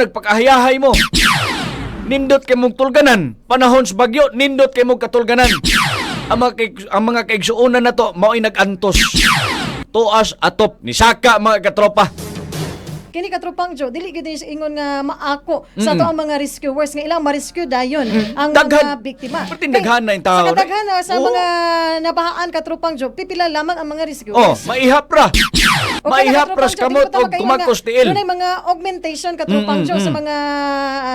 nagpakahayahay mo. Nindot kay mong tulganan. Panahon sa bagyo, nindot kay mong katulganan. Ang mga kaigsuunan na to, mao'y nag-antos. Tuas atop ni Saka mga katropa. Kini katropang Jo, dili gid sa ingon nga maako sa to ang mga rescuers nga ilang ma-rescue dayon ang mga biktima. Pati daghan na yung tao. Sa kadaghan sa mga nabahaan katropang Jo, pipila lamang ang mga rescuers. Maihap ra. Maihap ra sa kamot o kumakos tiil. Dunay mga augmentation katropang Jo sa mga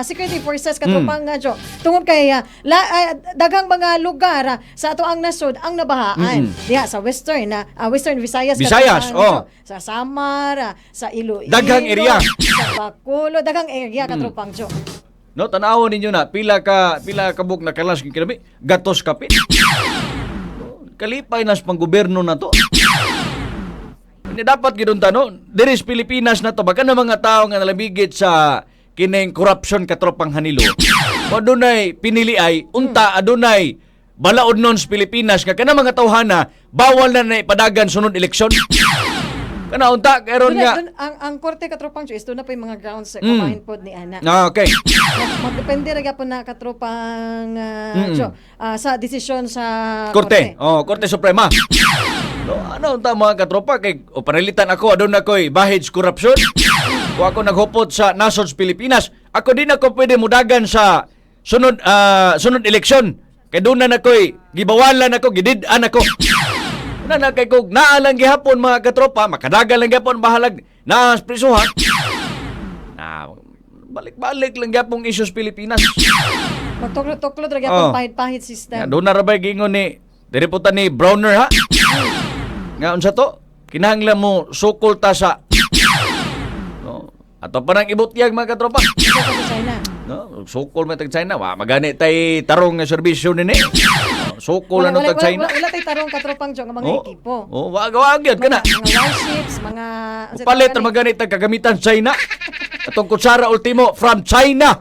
security forces katropang nga Jo. Tungod kay daghang mga lugar sa ato ang nasod ang nabahaan. Diha sa Western Visayas Visayas, sa Samar, sa Iloilo. Daghang area. Sa Bacolod, daghang area katropang Jo. No, tanawon ninyo na pila ka buk na kalas king kinabi, gatos kapit. Kalipay nas pang gobyerno na to. Hindi dapat gidon no, diri sa Pilipinas na to baka na mga tao nga nalabigit sa kining corruption katropang hanilo. O adunay pinili ay unta adunay balaod non sa Pilipinas nga kana mga tawhana bawal na ipadagan sunod eleksyon. Kana unta karon nga ang korte katropang Jo is doon na pa yung mga grounds sa kamahin pod ni ana. Okay. Magdepende ra gyapon na katropang Jo sa desisyon sa Korte. Korte Suprema. No, ano unta mga katropa kay o panalitan ako adun ako'y bahid corruption. O ako naghupot sa nasod sa Pilipinas, ako din ako pwede mudagan sa sunod eleksyon. Kay doon na ako'y gibawalan ako, gidid-an ako. Na kay kog naalang gihapon mga katropa, makadagal lang gihapon bahalag na prisuhan. Na balik-balik lang gihapon issues Pilipinas. Magtuklot-tuklot ra gyapon pahit-pahit system. Doon na rabay gingon ni diriputan ni Browner ha. Nga unsa to? Kinahanglan mo sukol ta sa no, ato pa nang ibutyag mga katropa. Sa China. No, sukol man tag China, wa magani tay tarong nga serbisyo nini. Sukol na tag China. Wala tay tarong katropang Jo nga mga ekipo. Wag gyud kana. Mga warships, mga Palit na magani tag kagamitan China. Atong kutsara ultimo from China.